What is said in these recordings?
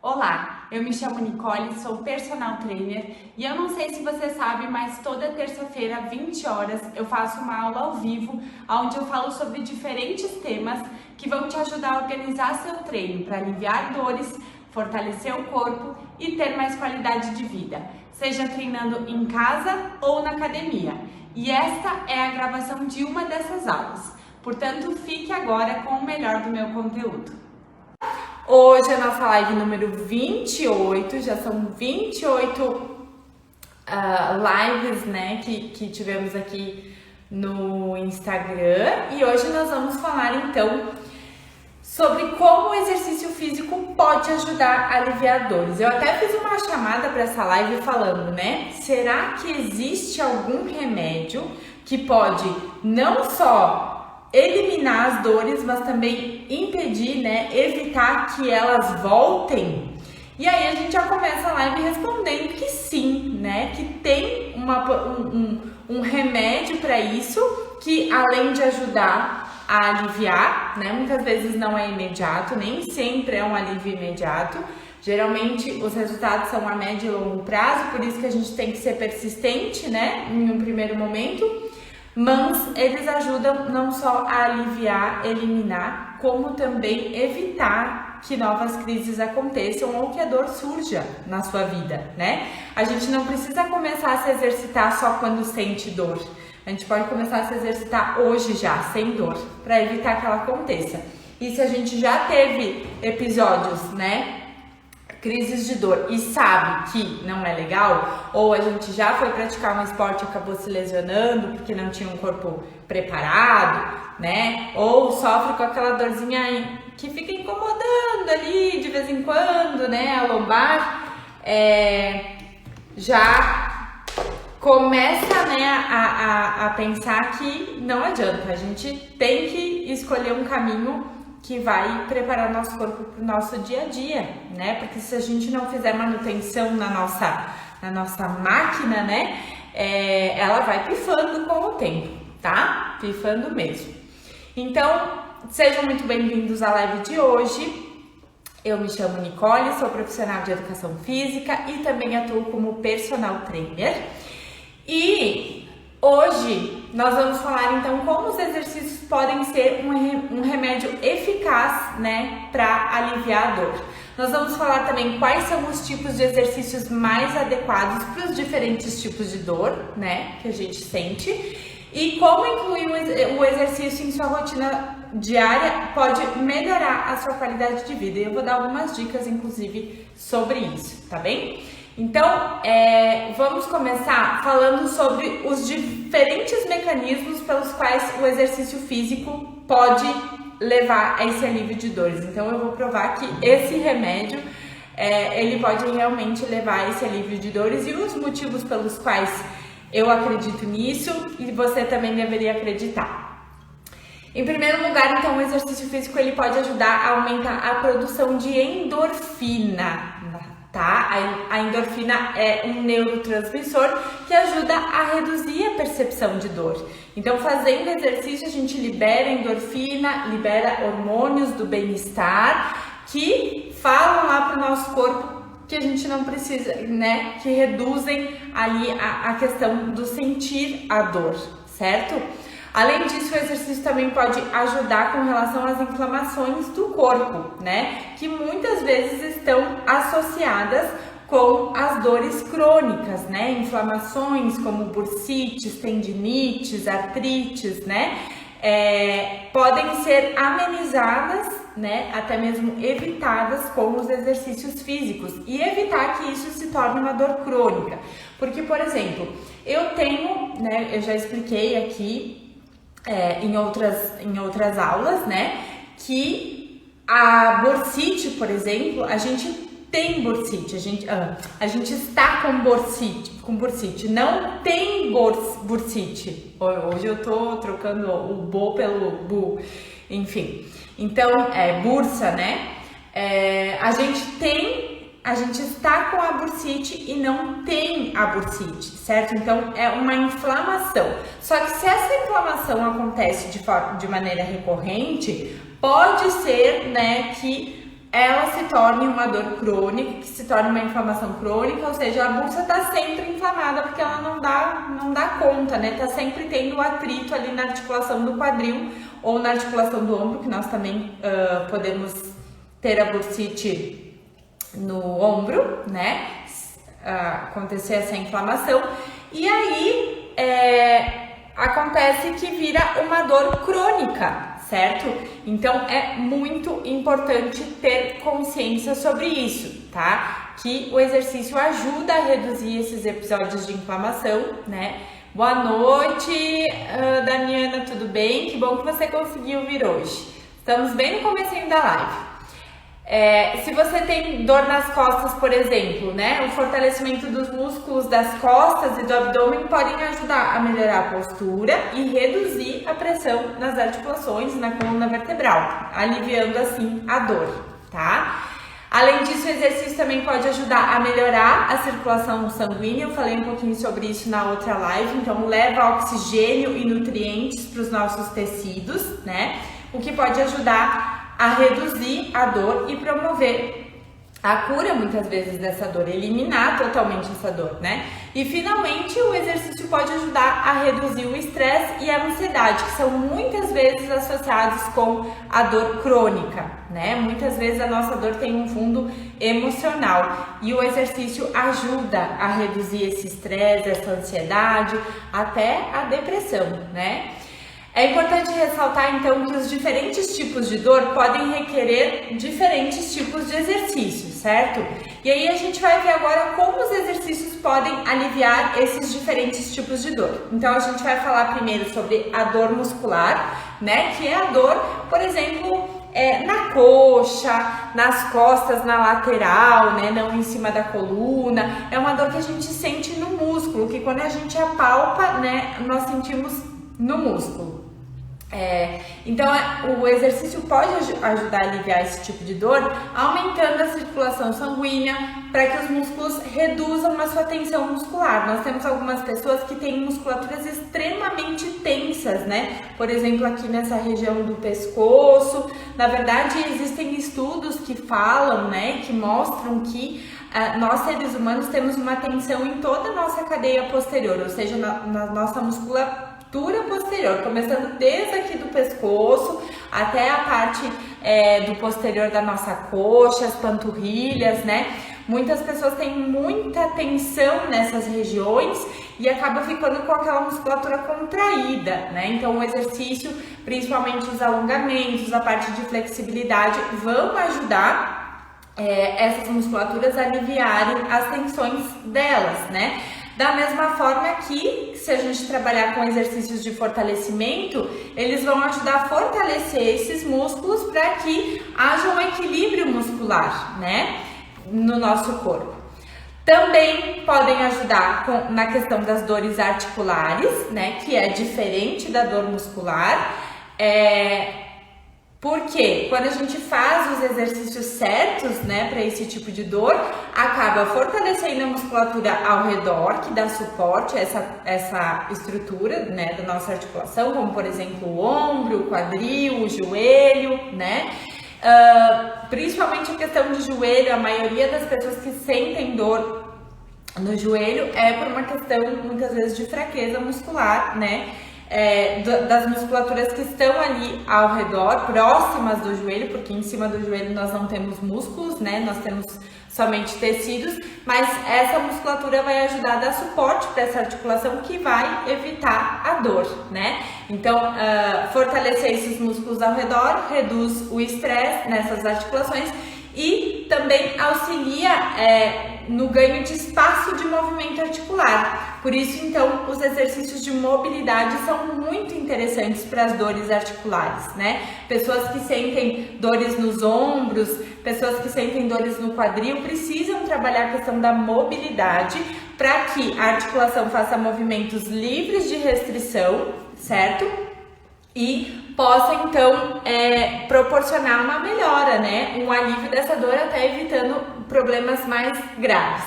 Olá, eu me chamo Nicole, sou personal trainer e eu não sei se você sabe, mas toda terça-feira, 20 horas, eu faço uma aula ao vivo, onde eu falo sobre diferentes temas que vão te ajudar a organizar seu treino para aliviar dores, fortalecer o corpo e ter mais qualidade de vida, seja treinando em casa ou na academia. E esta é a gravação de uma dessas aulas, portanto fique agora com o melhor do meu conteúdo. Hoje é a nossa live número 28, já são 28 lives, né, que tivemos aqui no Instagram. E hoje nós vamos falar então sobre como o exercício físico pode ajudar a aliviar dores. Eu até fiz uma chamada para essa live falando, né, será que existe algum remédio que pode não só eliminar as dores, mas também impedir, né, evitar que elas voltem? E aí a gente já começa a live respondendo que sim, né, que tem um remédio para isso, que além de ajudar a aliviar, né, muitas vezes não é imediato, nem sempre é um alívio imediato. Geralmente os resultados são a médio e longo prazo, por isso que a gente tem que ser persistente, né, em um primeiro momento. Mas eles ajudam não só a aliviar, eliminar, como também evitar que novas crises aconteçam ou que a dor surja na sua vida, né? A gente não precisa começar a se exercitar só quando sente dor. A gente pode começar a se exercitar hoje já, sem dor, para evitar que ela aconteça. E se a gente já teve episódios, né, crises de dor e sabe que não é legal, ou a gente já foi praticar um esporte e acabou se lesionando porque não tinha um corpo preparado, né? Ou sofre com aquela dorzinha que fica incomodando ali de vez em quando, né? A lombar, já começa, né, a pensar que não adianta, a gente tem que escolher um caminho que vai preparar nosso corpo para o nosso dia a dia, né? Porque se a gente não fizer manutenção na nossa máquina, né? Ela vai pifando com o tempo, tá? Pifando mesmo. Então, sejam muito bem-vindos à live de hoje. Eu me chamo Nicole, sou profissional de educação física e também atuo como personal trainer. E hoje nós vamos falar então como os exercícios podem ser um remédio eficaz, né, para aliviar a dor. Nós vamos falar também quais são os tipos de exercícios mais adequados para os diferentes tipos de dor, né, que a gente sente, e como incluir o exercício em sua rotina diária pode melhorar a sua qualidade de vida. E eu vou dar algumas dicas, inclusive, sobre isso, tá bem? Então, vamos começar falando sobre os diferentes mecanismos pelos quais o exercício físico pode levar a esse alívio de dores. Então, eu vou provar que esse remédio, ele pode realmente levar a esse alívio de dores e os motivos pelos quais eu acredito nisso e você também deveria acreditar. Em primeiro lugar, então, o exercício físico ele pode ajudar a aumentar a produção de endorfina. Tá? A endorfina é um neurotransmissor que ajuda a reduzir a percepção de dor. Então, fazendo exercício, a gente libera endorfina, libera hormônios do bem-estar que falam lá para o nosso corpo que a gente não precisa, né? Que reduzem ali a questão do sentir a dor, certo? Além disso, o exercício também pode ajudar com relação às inflamações do corpo, né? Que muitas vezes estão associadas com as dores crônicas, né? Inflamações como bursites, tendinites, artrites, né? Podem ser amenizadas, né? Até mesmo evitadas com os exercícios físicos e evitar que isso se torne uma dor crônica. Porque, por exemplo, eu tenho, né? Eu já expliquei aqui em outras aulas, né, que a bursite, por exemplo, a gente tem bursite, a gente está com bursite, não tem bursite. Hoje eu tô trocando o bo pelo bu, enfim. Então, bursa, né, a gente está com a bursite e não tem a bursite, certo? Então, é uma inflamação. Só que se essa inflamação acontece de maneira recorrente, pode ser, né, que ela se torne uma dor crônica, que se torne uma inflamação crônica, ou seja, a búlsara está sempre inflamada porque ela não dá conta, né? Tá sempre tendo atrito ali na articulação do quadril ou na articulação do ombro, que nós também podemos ter a bursite no ombro, né? Acontecer essa inflamação. E aí acontece que vira uma dor crônica, certo? Então é muito importante ter consciência sobre isso, tá? Que o exercício ajuda a reduzir esses episódios de inflamação, né? Boa noite, Daniana, tudo bem? Que bom que você conseguiu vir hoje. Estamos bem no comecinho da live. Se você tem dor nas costas, por exemplo, né? O fortalecimento dos músculos das costas e do abdômen podem ajudar a melhorar a postura e reduzir a pressão nas articulações e na coluna vertebral, aliviando assim a dor, tá? Além disso, o exercício também pode ajudar a melhorar a circulação sanguínea. Eu falei um pouquinho sobre isso na outra live. Então, leva oxigênio e nutrientes para os nossos tecidos, né? O que pode ajudar a reduzir a dor e promover a cura, muitas vezes, dessa dor, eliminar totalmente essa dor, né? E, finalmente, o exercício pode ajudar a reduzir o estresse e a ansiedade, que são muitas vezes associados com a dor crônica, né? Muitas vezes a nossa dor tem um fundo emocional e o exercício ajuda a reduzir esse estresse, essa ansiedade, até a depressão, né? É importante ressaltar, então, que os diferentes tipos de dor podem requerer diferentes tipos de exercícios, certo? E aí a gente vai ver agora como os exercícios podem aliviar esses diferentes tipos de dor. Então, a gente vai falar primeiro sobre a dor muscular, né? Que é a dor, por exemplo, na coxa, nas costas, na lateral, né? Não em cima da coluna. É uma dor que a gente sente no músculo, que quando a gente apalpa, né? Nós sentimos no músculo. Então o exercício pode ajudar a aliviar esse tipo de dor, aumentando a circulação sanguínea para que os músculos reduzam a sua tensão muscular. Nós temos algumas pessoas que têm musculaturas extremamente tensas, né? Por exemplo, aqui nessa região do pescoço. Na verdade, existem estudos que falam, né, que mostram que nós seres humanos temos uma tensão em toda a nossa cadeia posterior, ou seja, na nossa musculatura posterior, começando desde aqui do pescoço até a parte do posterior da nossa coxa, as panturrilhas, né? Muitas pessoas têm muita tensão nessas regiões e acabam ficando com aquela musculatura contraída, né? Então o exercício, principalmente os alongamentos, a parte de flexibilidade, vão ajudar essas musculaturas a aliviarem as tensões delas, né? Da mesma forma que, se a gente trabalhar com exercícios de fortalecimento, eles vão ajudar a fortalecer esses músculos para que haja um equilíbrio muscular, né, no nosso corpo. Também podem ajudar na questão das dores articulares, né, que é diferente da dor muscular. Porque quando a gente faz os exercícios certos, né, para esse tipo de dor, acaba fortalecendo a musculatura ao redor, que dá suporte a essa estrutura, né, da nossa articulação, como por exemplo o ombro, o quadril, o joelho, né? Principalmente a questão de joelho, a maioria das pessoas que sentem dor no joelho é por uma questão muitas vezes de fraqueza muscular, né? Das musculaturas que estão ali ao redor, próximas do joelho, porque em cima do joelho nós não temos músculos, né? Nós temos somente tecidos, mas essa musculatura vai ajudar a dar suporte para essa articulação que vai evitar a dor, né? Então, fortalecer esses músculos ao redor reduz o estresse nessas articulações e também auxilia no ganho de espaço de movimento articular. Por isso, então, os exercícios de mobilidade são muito interessantes para as dores articulares, né? Pessoas que sentem dores nos ombros, pessoas que sentem dores no quadril, precisam trabalhar a questão da mobilidade para que a articulação faça movimentos livres de restrição, certo? E possa, então, proporcionar uma melhora, né? Um alívio dessa dor, até evitando problemas mais graves.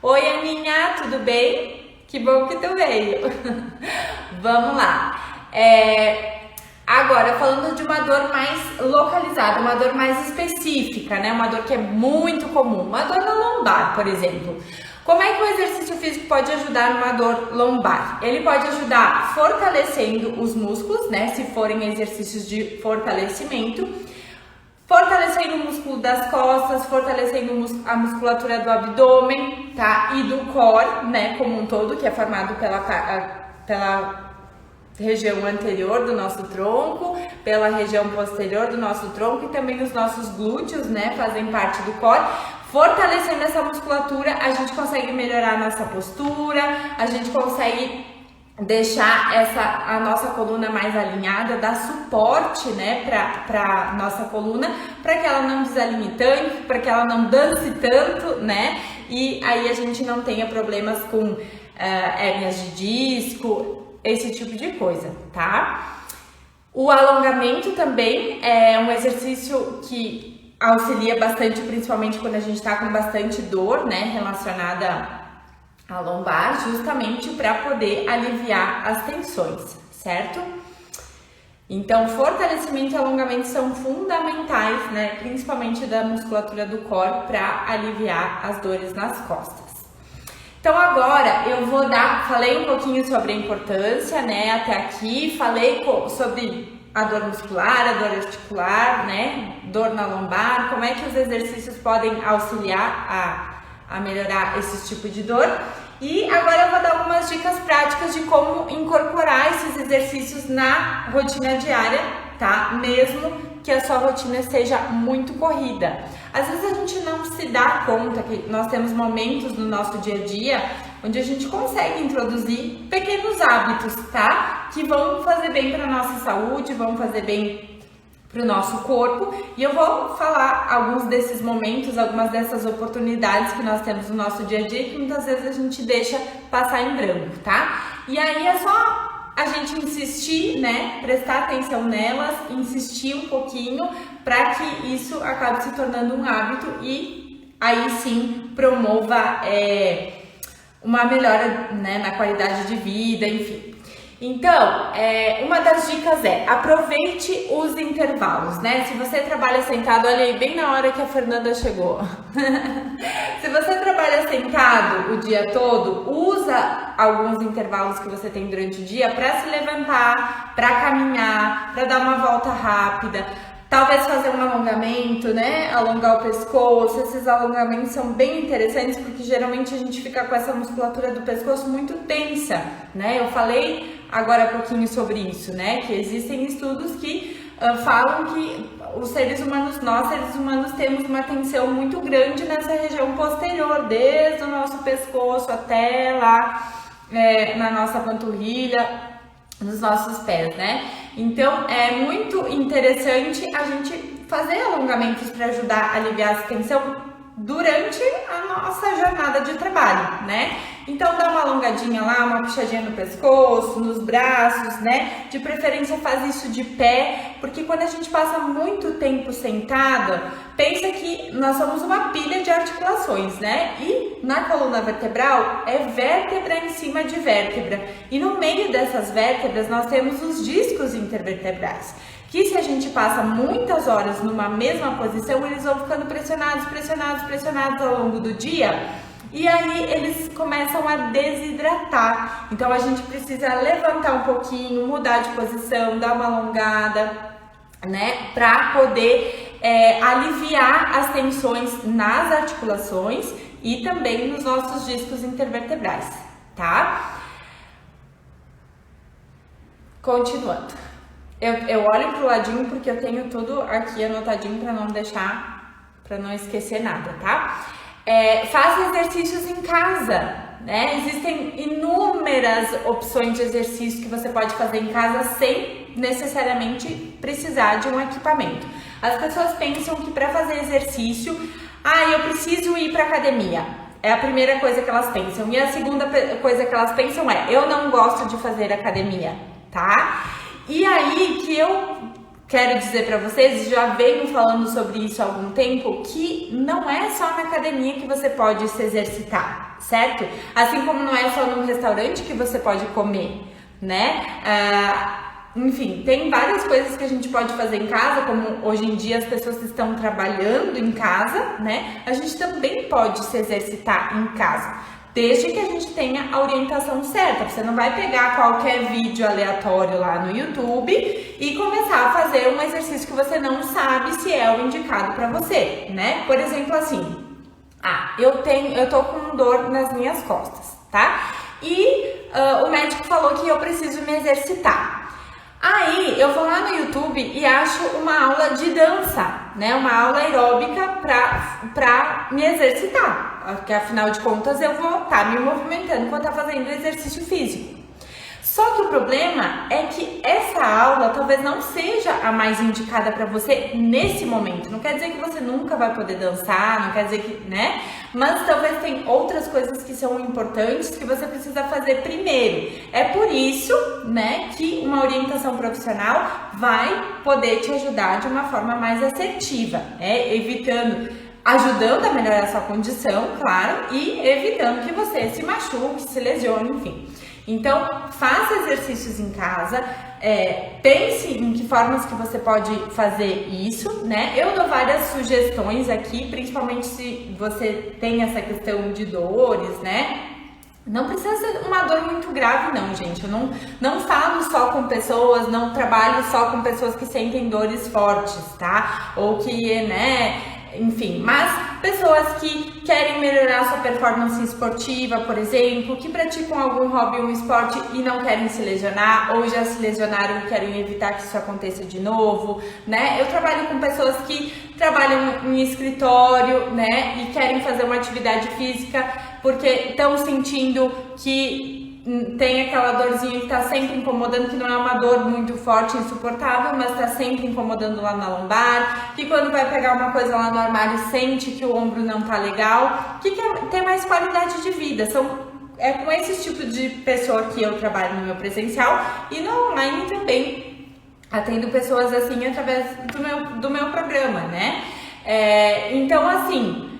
Oi, Aninha, tudo bem? Que bom que tu veio. Vamos lá. Agora, falando de uma dor mais localizada, uma dor mais específica, né? Uma dor que é muito comum, uma dor na lombar, por exemplo. Como é que o exercício físico pode ajudar numa dor lombar? Ele pode ajudar fortalecendo os músculos, né? Se forem exercícios de fortalecimento, fortalecendo o músculo das costas, fortalecendo a musculatura do abdômen, tá? E do core, né? Como um todo, que é formado pela região anterior do nosso tronco, pela região posterior do nosso tronco e também os nossos glúteos, né? Fazem parte do core. Fortalecendo essa musculatura, a gente consegue melhorar a nossa postura, a gente consegue deixar a nossa coluna mais alinhada, dar suporte, né, para nossa coluna, para que ela não desalinhe tanto, para que ela não dance tanto, né, e aí a gente não tenha problemas com hérnias de disco, esse tipo de coisa, tá? O alongamento também é um exercício que auxilia bastante, principalmente quando a gente está com bastante dor, né, relacionada à lombar, justamente para poder aliviar as tensões, certo? Então, fortalecimento e alongamento são fundamentais, né, principalmente da musculatura do core, para aliviar as dores nas costas. Então agora eu falei um pouquinho sobre a importância, né, até aqui, falei sobre a dor muscular, a dor articular, né, dor na lombar, como é que os exercícios podem auxiliar a melhorar esse tipo de dor. E agora eu vou dar algumas dicas práticas de como incorporar esses exercícios na rotina diária, tá? Mesmo que a sua rotina seja muito corrida. Às vezes a gente não se dá conta que nós temos momentos no nosso dia a dia onde a gente consegue introduzir pequenos hábitos, tá? Que vão fazer bem para nossa saúde, vão fazer bem para o nosso corpo. E eu vou falar alguns desses momentos, algumas dessas oportunidades que nós temos no nosso dia a dia que muitas vezes a gente deixa passar em branco, tá? E aí é só a gente insistir, né? Prestar atenção nelas, insistir um pouquinho para que isso acabe se tornando um hábito e aí sim promova uma melhora, né, na qualidade de vida, enfim. Então, uma das dicas é aproveite os intervalos, né? Se você trabalha sentado, olha aí, bem na hora que a Fernanda chegou. Se você trabalha sentado o dia todo, usa alguns intervalos que você tem durante o dia para se levantar, para caminhar, para dar uma volta rápida. Talvez fazer um alongamento, né? Alongar o pescoço. Esses alongamentos são bem interessantes porque geralmente a gente fica com essa musculatura do pescoço muito tensa, né? Eu falei agora há pouquinho sobre isso, né? Que existem estudos que falam que nós seres humanos temos uma tensão muito grande nessa região posterior, desde o nosso pescoço até lá na nossa panturrilha, nos nossos pés, né? Então é muito interessante a gente fazer alongamentos para ajudar a aliviar essa tensão durante a nossa jornada de trabalho, né? Então dá uma alongadinha lá, uma puxadinha no pescoço, nos braços, né? De preferência faz isso de pé, porque quando a gente passa muito tempo sentada, pensa que nós somos uma pilha de articulações, né? E na coluna vertebral é vértebra em cima de vértebra. E no meio dessas vértebras nós temos os discos intervertebrais, que se a gente passa muitas horas numa mesma posição, eles vão ficando pressionados ao longo do dia. E aí eles começam a desidratar. Então a gente precisa levantar um pouquinho, mudar de posição, dar uma alongada, né? Para poder aliviar as tensões nas articulações e também nos nossos discos intervertebrais, tá? Continuando. Eu olho pro ladinho porque eu tenho tudo aqui anotadinho para não esquecer nada, tá? Faça exercícios em casa, né? Existem inúmeras opções de exercício que você pode fazer em casa sem necessariamente precisar de um equipamento. As pessoas pensam que para fazer exercício, eu preciso ir para academia. É a primeira coisa que elas pensam. E a segunda coisa que elas pensam eu não gosto de fazer academia, tá? E aí que eu quero dizer para vocês, já venho falando sobre isso há algum tempo, que não é só na academia que você pode se exercitar, certo? Assim como não é só num restaurante que você pode comer, né? Enfim, tem várias coisas que a gente pode fazer em casa, como hoje em dia as pessoas estão trabalhando em casa, né? A gente também pode se exercitar em casa, desde que a gente tenha a orientação certa. Você não vai pegar qualquer vídeo aleatório lá no YouTube e começar a fazer um exercício que você não sabe se é o indicado para você, né? Por exemplo, assim, eu tô com dor nas minhas costas, tá? E o médico falou que eu preciso me exercitar. Aí eu vou lá no YouTube e acho uma aula de dança, né? Uma aula aeróbica pra me exercitar, porque afinal de contas eu vou estar me movimentando, vou estar fazendo exercício físico. Só que o problema é que essa aula talvez não seja a mais indicada para você nesse momento. Não quer dizer que você nunca vai poder dançar, não quer dizer que, né? Mas talvez tem outras coisas que são importantes que você precisa fazer primeiro. É por isso, né, que uma orientação profissional vai poder te ajudar de uma forma mais assertiva, né? Ajudando a melhorar a sua condição, claro, e evitando que você se machuque, se lesione, enfim. Então, faça exercícios em casa, pense em que formas que você pode fazer isso, né? Eu dou várias sugestões aqui, principalmente se você tem essa questão de dores, né? Não precisa ser uma dor muito grave não, gente. Eu não falo só com pessoas, não trabalho só com pessoas que sentem dores fortes, tá? Ou que, né... Enfim, mas pessoas que querem melhorar sua performance esportiva, por exemplo, que praticam algum hobby ou um esporte e não querem se lesionar, ou já se lesionaram e querem evitar que isso aconteça de novo, né? Eu trabalho com pessoas que trabalham em escritório, né? E querem fazer uma atividade física porque estão sentindo que tem aquela dorzinha que tá sempre incomodando, que não é uma dor muito forte, insuportável, mas tá sempre incomodando lá na lombar, que quando vai pegar uma coisa lá no armário sente que o ombro não tá legal, que quer ter mais qualidade de vida. É com esse tipo de pessoa que eu trabalho no meu presencial e no online também, atendo pessoas assim através do meu programa, né? Então, assim,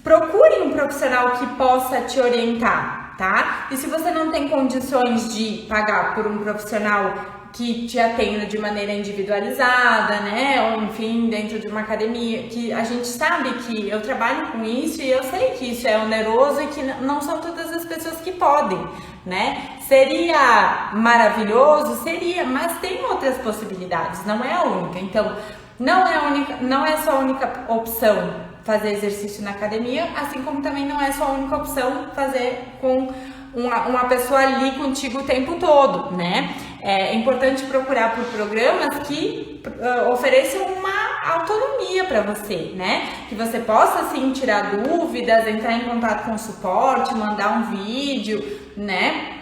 procure um profissional que possa te orientar, tá? E se você não tem condições de pagar por um profissional que te atenda de maneira individualizada, né? Ou enfim, dentro de uma academia, que a gente sabe que eu trabalho com isso e eu sei que isso é oneroso e que não são todas as pessoas que podem, né? Seria maravilhoso? Seria, mas tem outras possibilidades, não é a única. Então, não é só a única opção fazer exercício na academia, assim como também não é só a única opção fazer com uma pessoa ali contigo o tempo todo, né? É importante procurar por programas que ofereçam uma autonomia para você, né? Que você possa, sim, tirar dúvidas, entrar em contato com o suporte, mandar um vídeo, né?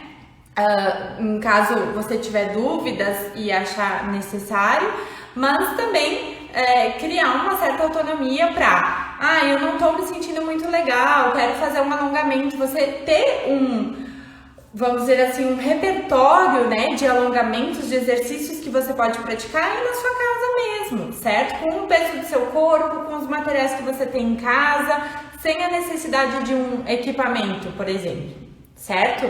Em caso você tiver dúvidas e achar necessário, mas também criar uma certa autonomia para, eu não tô me sentindo muito legal, quero fazer um alongamento, você ter vamos dizer assim, um repertório, né, de alongamentos, de exercícios que você pode praticar aí na sua casa mesmo, certo? Com o peso do seu corpo, com os materiais que você tem em casa, sem a necessidade de um equipamento, por exemplo, certo?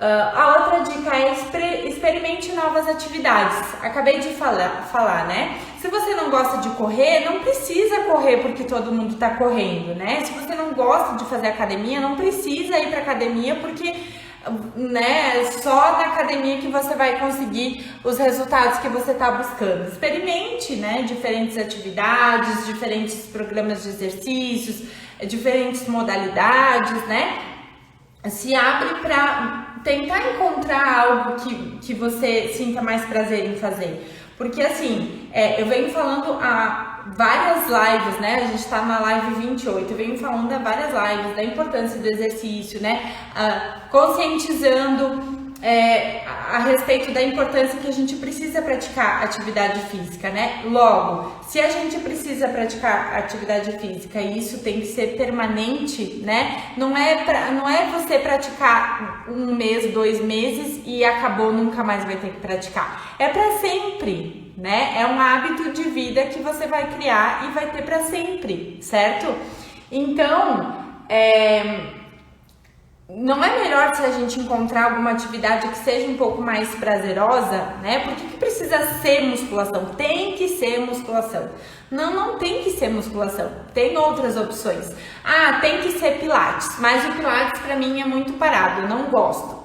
A outra dica é experimente novas atividades. Acabei de falar, né? Se você não gosta de correr, não precisa correr porque todo mundo tá correndo, né? Se você não gosta de fazer academia, não precisa ir pra academia porque, né, só na academia que você vai conseguir os resultados que você tá buscando. Experimente, né, diferentes atividades, diferentes programas de exercícios, diferentes modalidades, né? Se abre para tentar encontrar algo que você sinta mais prazer em fazer. Porque assim, eu venho falando há várias lives, né? A gente tá na live 28, eu venho falando há várias lives da importância do exercício, né? Conscientizando a respeito da importância que a gente precisa praticar atividade física, né? Logo, se a gente precisa praticar atividade física e isso tem que ser permanente, né? Não é você praticar 1 mês, 2 meses e acabou, nunca mais vai ter que praticar. É para sempre, né? É um hábito de vida que você vai criar e vai ter para sempre, certo? Então, não é melhor se a gente encontrar alguma atividade que seja um pouco mais prazerosa, né? Por que precisa ser musculação? Tem que ser musculação. Não, não tem que ser musculação. Tem outras opções. Ah, tem que ser pilates, mas o pilates para mim é muito parado, eu não gosto.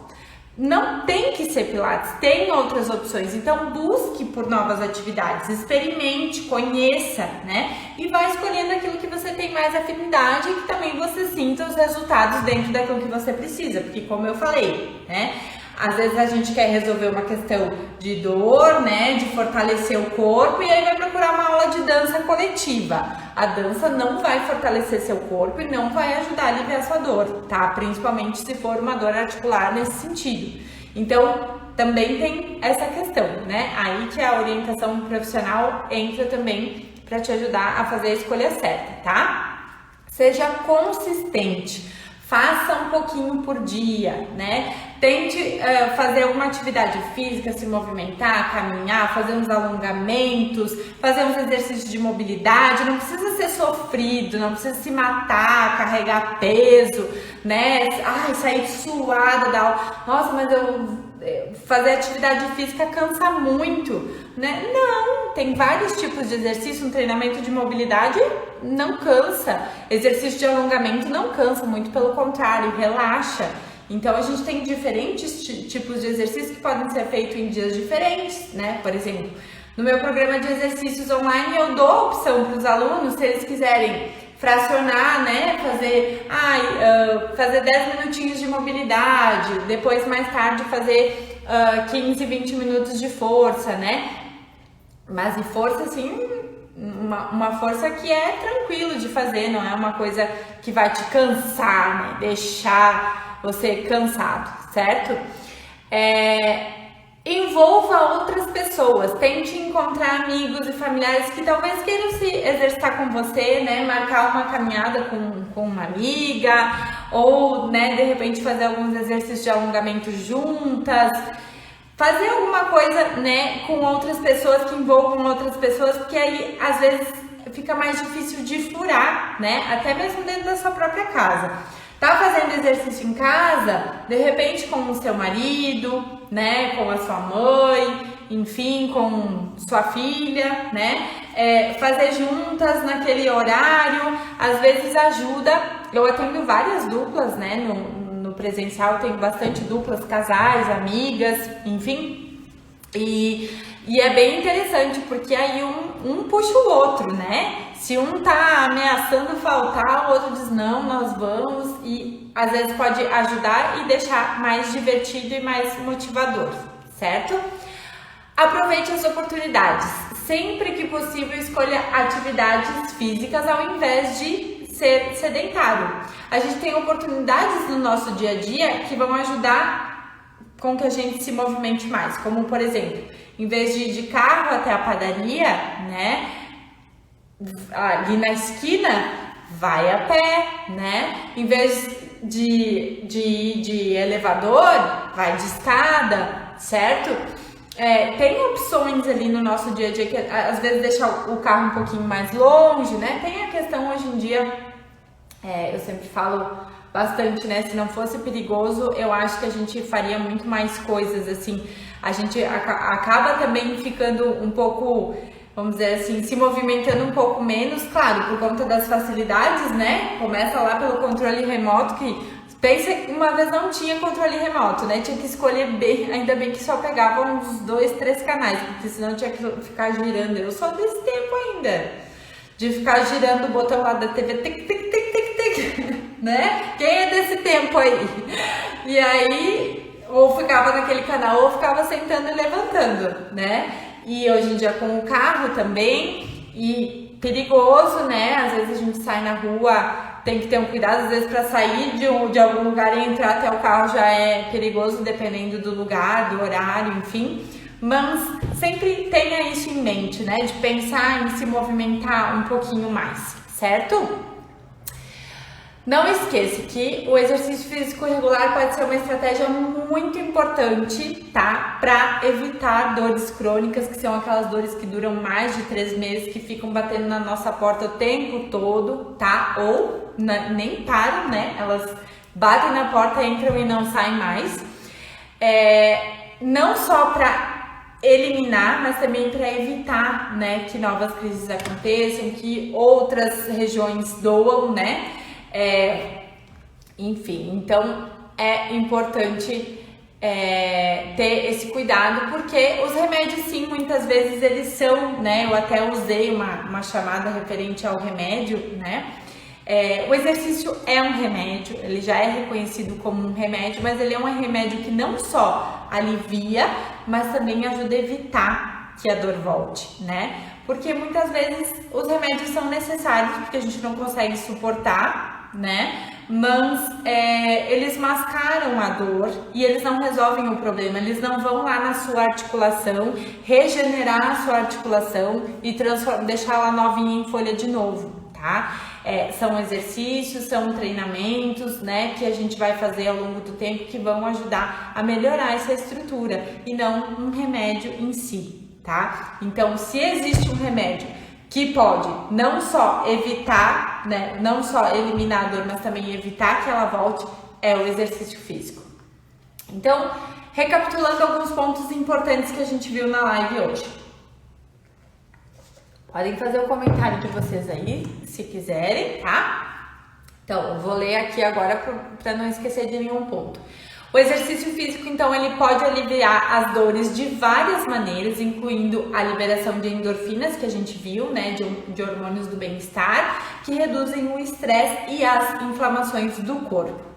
Não tem que ser pilates, tem outras opções. Então busque por novas atividades, experimente, conheça, né? E vai escolhendo aquilo que você tem mais afinidade e que também você sinta os resultados dentro daquilo que você precisa. Porque como eu falei, né? Às vezes a gente quer resolver uma questão de dor, né, de fortalecer o corpo e aí vai procurar uma aula de dança coletiva. A dança não vai fortalecer seu corpo e não vai ajudar a aliviar sua dor, tá? Principalmente se for uma dor articular nesse sentido. Então, também tem essa questão, né? Aí que a orientação profissional entra também para te ajudar a fazer a escolha certa, tá? Seja consistente. Faça um pouquinho por dia, né? Tente fazer alguma atividade física, se movimentar, caminhar, fazer uns alongamentos, fazer uns exercícios de mobilidade. Não precisa ser sofrido, não precisa se matar, carregar peso, né? Ai, sair suada da aula. Nossa, mas fazer atividade física cansa muito, né? Não, tem vários tipos de exercício. Um treinamento de mobilidade não cansa, exercício de alongamento não cansa, muito pelo contrário, relaxa. Então a gente tem diferentes tipos de exercícios que podem ser feitos em dias diferentes, né? Por exemplo, no meu programa de exercícios online eu dou a opção para os alunos, se eles quiserem fracionar, né? Fazer 10 minutinhos de mobilidade, depois mais tarde fazer 15, 20 minutos de força, né? Mas de força assim, uma força que é tranquilo de fazer, não é uma coisa que vai te cansar, né? Deixar você cansado, certo? Envolva outras pessoas, tente encontrar amigos e familiares que talvez queiram se exercitar com você, né? Marcar uma caminhada com uma amiga ou, né, de repente fazer alguns exercícios de alongamento juntas. Fazer alguma coisa, né, com outras pessoas, que envolvam outras pessoas, porque aí às vezes fica mais difícil de furar, né? Até mesmo dentro da sua própria casa. Tá fazendo exercício em casa, de repente com o seu marido, né, com a sua mãe, enfim, com sua filha, né, fazer juntas naquele horário, às vezes ajuda. Eu atendo várias duplas, né, no presencial, tenho bastante duplas, casais, amigas, enfim, e é bem interessante, porque aí um puxa o outro, né? Se um tá ameaçando faltar, o outro diz não, nós vamos, e às vezes pode ajudar e deixar mais divertido e mais motivador, certo? Aproveite as oportunidades. Sempre que possível, escolha atividades físicas ao invés de ser sedentário. A gente tem oportunidades no nosso dia a dia que vão ajudar com que a gente se movimente mais, como por exemplo, em vez de ir de carro até a padaria, né, ali na esquina, vai a pé, né, em vez de ir de elevador, vai de escada, certo? Tem opções ali no nosso dia a dia que às vezes deixar o carro um pouquinho mais longe, né, tem a questão hoje em dia, eu sempre falo bastante, né? Se não fosse perigoso, eu acho que a gente faria muito mais coisas, assim. A gente acaba também ficando um pouco, vamos dizer assim, se movimentando um pouco menos, claro, por conta das facilidades, né? Começa lá pelo controle remoto, que pensa que uma vez não tinha controle remoto, né? Tinha que escolher bem, ainda bem que só pegava uns 2, 3 canais, porque senão tinha que ficar girando. Eu sou desse tempo ainda, de ficar girando o botão lá da TV, tic, tic, tic, tic, tic. Né? Quem é desse tempo aí? E aí, ou ficava naquele canal, ou ficava sentando e levantando, né? E hoje em dia com o carro também, e perigoso, né? Às vezes a gente sai na rua, tem que ter um cuidado, às vezes para sair de algum lugar e entrar até o carro já é perigoso, dependendo do lugar, do horário, enfim. Mas sempre tenha isso em mente, né? De pensar em se movimentar um pouquinho mais, certo? Não esqueça que o exercício físico regular pode ser uma estratégia muito importante, tá? Para evitar dores crônicas, que são aquelas dores que duram mais de 3 meses, que ficam batendo na nossa porta o tempo todo, tá? Ou nem param, né? Elas batem na porta, entram e não saem mais. Não só para eliminar, mas também para evitar, né, que novas crises aconteçam, que outras regiões doam, né? Enfim, então é importante ter esse cuidado, porque os remédios, sim, muitas vezes eles são, né? Eu até usei uma chamada referente ao remédio, né? O exercício é um remédio, ele já é reconhecido como um remédio, mas ele é um remédio que não só alivia, mas também ajuda a evitar que a dor volte, né? Porque muitas vezes os remédios são necessários, porque a gente não consegue suportar, né? Mas eles mascaram a dor e eles não resolvem o problema, eles não vão lá na sua articulação, regenerar a sua articulação e deixar ela novinha em folha de novo, tá? São exercícios, são treinamentos, né, que a gente vai fazer ao longo do tempo que vão ajudar a melhorar essa estrutura e não um remédio em si, tá? Então, se existe um remédio que pode não só evitar, né, não só eliminar a dor, mas também evitar que ela volte, é o exercício físico. Então, recapitulando alguns pontos importantes que a gente viu na live hoje. Podem fazer o comentário de vocês aí, se quiserem, tá? Então, eu vou ler aqui agora para não esquecer de nenhum ponto. O exercício físico, então, ele pode aliviar as dores de várias maneiras, incluindo a liberação de endorfinas, que a gente viu, né, de hormônios do bem-estar, que reduzem o estresse e as inflamações do corpo.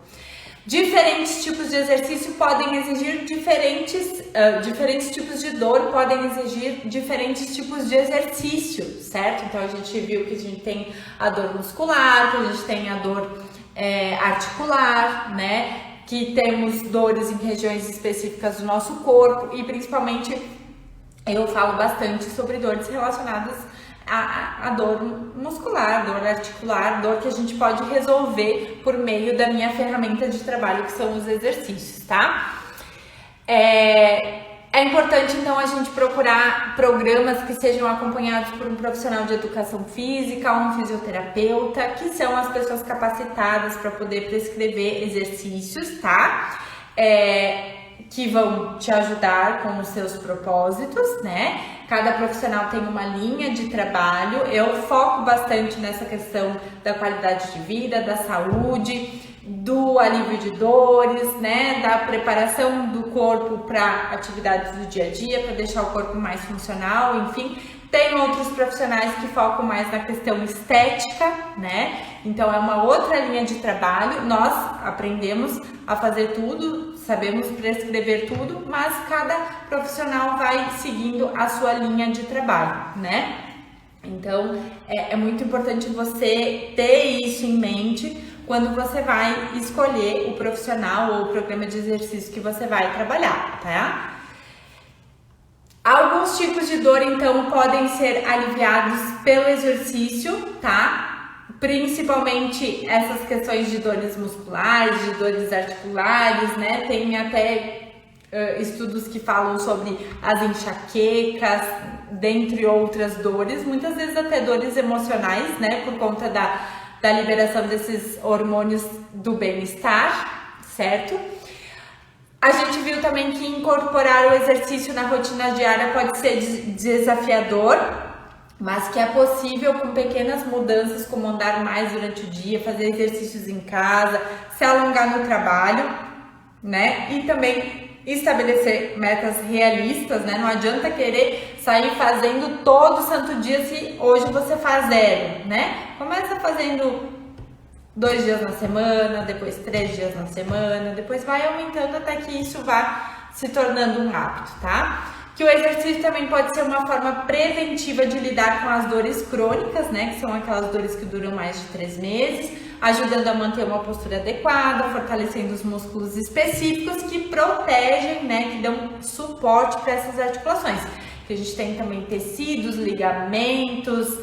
Diferentes tipos de exercício podem exigir diferentes tipos de dor, podem exigir diferentes tipos de exercício, certo? Então, a gente viu que a gente tem a dor muscular, que a gente tem a dor articular, né? Que temos dores em regiões específicas do nosso corpo e principalmente eu falo bastante sobre dores relacionadas à dor muscular, dor articular, dor que a gente pode resolver por meio da minha ferramenta de trabalho, que são os exercícios, tá? É importante, então, a gente procurar programas que sejam acompanhados por um profissional de educação física, um fisioterapeuta, que são as pessoas capacitadas para poder prescrever exercícios, tá? Que vão te ajudar com os seus propósitos, né? Cada profissional tem uma linha de trabalho. Eu foco bastante nessa questão da qualidade de vida, da saúde, do alívio de dores, né? Da preparação do corpo para atividades do dia a dia, para deixar o corpo mais funcional, enfim. Tem outros profissionais que focam mais na questão estética, né? Então é uma outra linha de trabalho. Nós aprendemos a fazer tudo, sabemos prescrever tudo, mas cada profissional vai seguindo a sua linha de trabalho, né? Então é muito importante você ter isso em mente quando você vai escolher o profissional ou o programa de exercício que você vai trabalhar, tá? Alguns tipos de dor, então, podem ser aliviados pelo exercício, tá? Principalmente essas questões de dores musculares, de dores articulares, né? Tem até estudos que falam sobre as enxaquecas, dentre outras dores, muitas vezes até dores emocionais, né? Por conta da liberação desses hormônios do bem-estar, certo? A gente viu também que incorporar o exercício na rotina diária pode ser desafiador, mas que é possível com pequenas mudanças, como andar mais durante o dia, fazer exercícios em casa, se alongar no trabalho, né? E também estabelecer metas realistas, né? Não adianta querer sair fazendo todo santo dia se hoje você faz 0, né? Começa fazendo 2 dias na semana, depois 3 dias na semana, depois vai aumentando até que isso vá se tornando um hábito, tá? Que o exercício também pode ser uma forma preventiva de lidar com as dores crônicas, né? Que são aquelas dores que duram mais de 3 meses, ajudando a manter uma postura adequada, fortalecendo os músculos específicos que protegem, né? Que dão suporte para essas articulações. Que a gente tem também tecidos, ligamentos,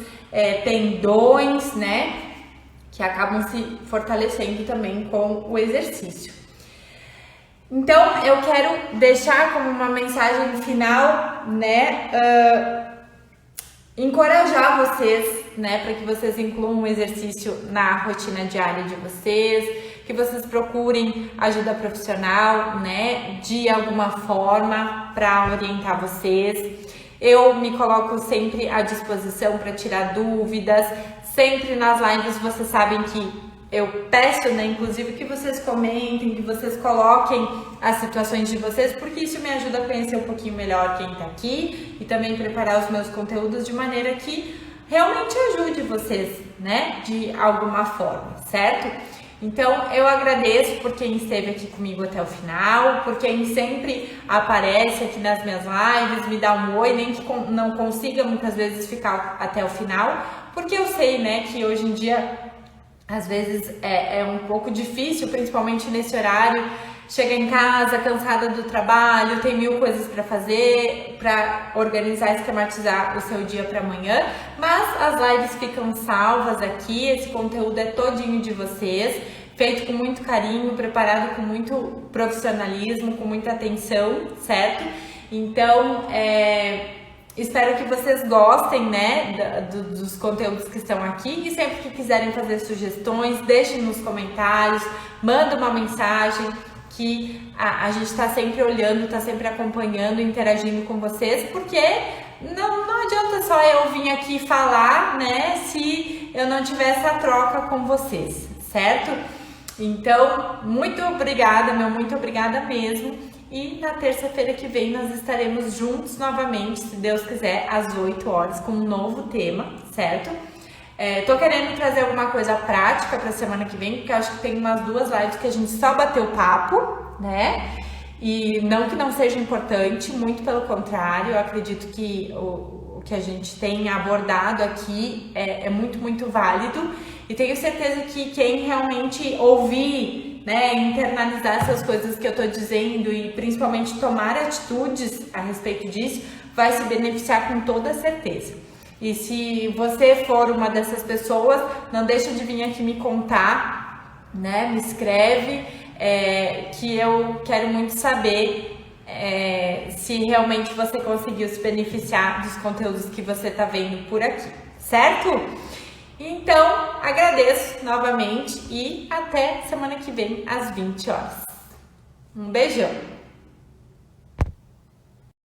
tendões, né? Que acabam se fortalecendo também com o exercício. Então, eu quero deixar como uma mensagem final, né, encorajar vocês, né, para que vocês incluam um exercício na rotina diária de vocês, que vocês procurem ajuda profissional, né, de alguma forma para orientar vocês. Eu me coloco sempre à disposição para tirar dúvidas, sempre nas lives vocês sabem que eu peço, né, inclusive que vocês comentem, que vocês coloquem as situações de vocês, porque isso me ajuda a conhecer um pouquinho melhor quem tá aqui e também preparar os meus conteúdos de maneira que realmente ajude vocês, né, de alguma forma, certo? Então, eu agradeço por quem esteve aqui comigo até o final, por quem sempre aparece aqui nas minhas lives, me dá um oi, nem que não consiga muitas vezes ficar até o final, porque eu sei, né, que hoje em dia às vezes é um pouco difícil, principalmente nesse horário, chega em casa cansada do trabalho, tem mil coisas para fazer, para organizar, esquematizar o seu dia para amanhã, mas as lives ficam salvas aqui, esse conteúdo é todinho de vocês, feito com muito carinho, preparado com muito profissionalismo, com muita atenção, certo? Então, espero que vocês gostem, né, dos conteúdos que estão aqui e sempre que quiserem fazer sugestões, deixem nos comentários, manda uma mensagem que a gente está sempre olhando, está sempre acompanhando, interagindo com vocês, porque não adianta só eu vir aqui falar, né, se eu não tiver essa troca com vocês, certo? Então, muito obrigada, muito obrigada mesmo. E na terça-feira que vem nós estaremos juntos novamente, se Deus quiser, às 8 horas, com um novo tema, certo? Tô querendo trazer alguma coisa prática pra semana que vem, porque eu acho que tem umas 2 lives que a gente só bateu papo, né? E não que não seja importante, muito pelo contrário, eu acredito que o que a gente tem abordado aqui é muito, muito válido. E tenho certeza que quem realmente ouvir, né, internalizar essas coisas que eu tô dizendo e principalmente tomar atitudes a respeito disso, vai se beneficiar com toda certeza. E se você for uma dessas pessoas, não deixa de vir aqui me contar, né, me escreve, que eu quero muito saber se realmente você conseguiu se beneficiar dos conteúdos que você tá vendo por aqui, certo? Então, agradeço novamente e até semana que vem às 20 horas. Um beijão!